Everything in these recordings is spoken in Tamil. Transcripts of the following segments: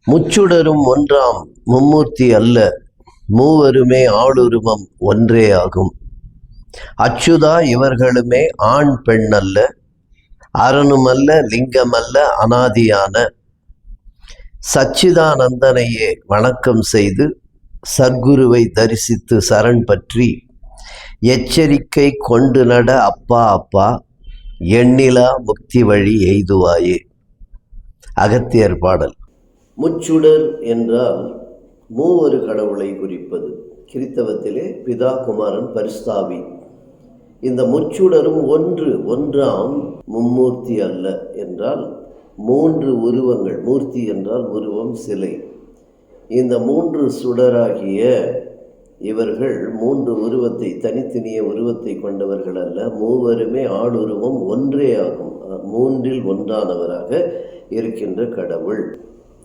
முச்சுடரும் ஒன்றாம் மும்மூர்த்தி அல்ல, மூவருமே ஆளுருவம் ஒன்றே ஆகும். அச்சுதா இவர்களுமே ஆண் பெண் அல்ல, அரணுமல்ல லிங்கமல்ல அனாதியான சச்சிதானந்தனையே வணக்கம் செய்து சர்க்குருவை தரிசித்து சரண் பற்றி எச்சரிக்கை கொண்டு நட அப்பா அப்பா, எண்ணிலா முக்தி வழி எய்துவாயே. அகத்தியர் பாடல். முச்சுடர் என்றால் மூவரு கடவுளை குறிப்பது. கிறித்தவத்திலே பிதா குமாரன் பரிஸ்தாவி. இந்த முச்சுடரும் ஒன்றாம் மும்மூர்த்தி அல்ல என்றால் மூன்று உருவங்கள். மூர்த்தி என்றால் உருவம், சிலை. இந்த மூன்று சுடராகிய இவர்கள் மூன்று உருவத்தை, தனித்தனிய உருவத்தை கொண்டவர்கள் அல்ல, மூவருமே ஆளுருவம் ஒன்றே ஆகும். மூன்றில் ஒன்றானவராக இருக்கின்ற கடவுள்.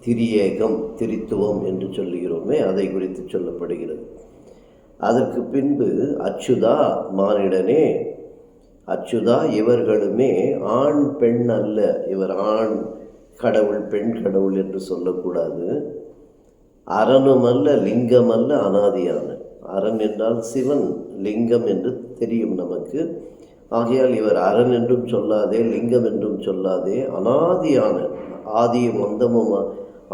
திரியேகம், திரித்துவம் என்று சொல்லுகிறோமே, அதை குறித்து சொல்லப்படுகிறது. அதற்கு பின்பு அச்சுதா மானிடனே, அச்சுதா இவர்களுமே ஆண் பெண் அல்ல. இவர் ஆண் கடவுள் பெண் கடவுள் என்று சொல்லக்கூடாது. அரணுமல்ல லிங்கமல்ல அனாதியான. அரண் என்றால் சிவன், லிங்கம் என்று தெரியும் நமக்கு. ஆகையால் இவர் அரண் என்றும் சொல்லாதே, லிங்கம் என்றும் சொல்லாதே, அனாதியான, ஆதியும் அந்தமும்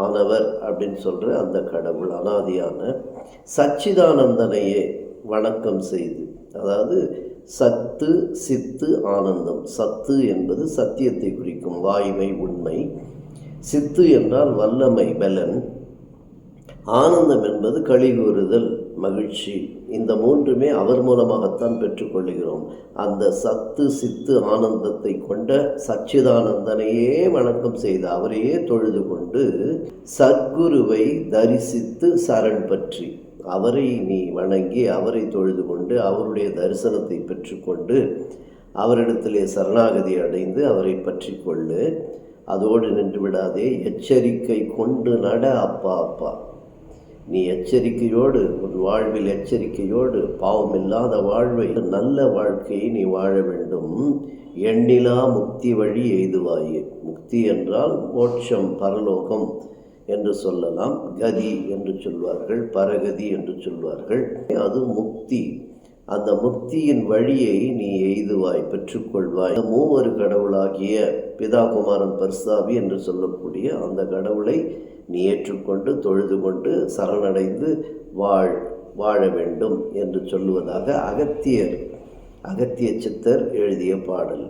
ஆனவர் அப்படின்னு சொல்கிற அந்த கடவுள் அனாதியான சச்சிதானந்தனையே வணக்கம் செய்து. அதாவது சத்து சித்து ஆனந்தம். சத்து என்பது சத்தியத்தை குறிக்கும், வாய்மை, உண்மை. சித்து என்றால் வல்லமை, பலன். ஆனந்தம் என்பது களிகூறுதல், மகிழ்ச்சி. இந்த மூன்றுமே அவர் மூலமாகத்தான் பெற்றுக்கொள்கிறோம். அந்த சத்து சித்து ஆனந்தத்தை கொண்ட சச்சிதானந்தனையே வணக்கம் செய்து அவரையே தொழுது கொண்டு சத்குருவை தரிசித்து சரண் பற்றி, அவரை நீ வணங்கி அவரை தொழுது கொண்டு அவருடைய தரிசனத்தை பெற்றுக்கொண்டு அவரிடத்திலே சரணாகதி அடைந்து அவரை பற்றி கொள்ளு. அதோடு நின்று விடாதே, எச்சரிக்கை கொண்டு நட அப்பா அப்பா. நீ எச்சரிக்கையோடு, உன் வாழ்வில் எச்சரிக்கையோடு பாவமில்லாத வாழ்வை, நல்ல வாழ்க்கையை நீ வாழ வேண்டும். எண்ணிலா முக்தி வழி எய்துவாயே. முக்தி என்றால் மோட்சம், பரலோகம் என்று சொல்லலாம். கதி என்று சொல்வார்கள், பரகதி என்று சொல்வார்கள். அது முக்தி. அந்த முக்தியின் வழியை நீ எய்துவாய், பெற்றுக்கொள்வாய். மூவரு கடவுளாகிய பிதா குமாரன் பரிஸ்தாவி என்று சொல்லக்கூடிய அந்த கடவுளை நீ ஏற்றுக்கொண்டு தொழுது கொண்டு சரணடைந்து வாழ வேண்டும் என்று சொல்லுவதாக அகத்திய சித்தர் எழுதிய பாடல்.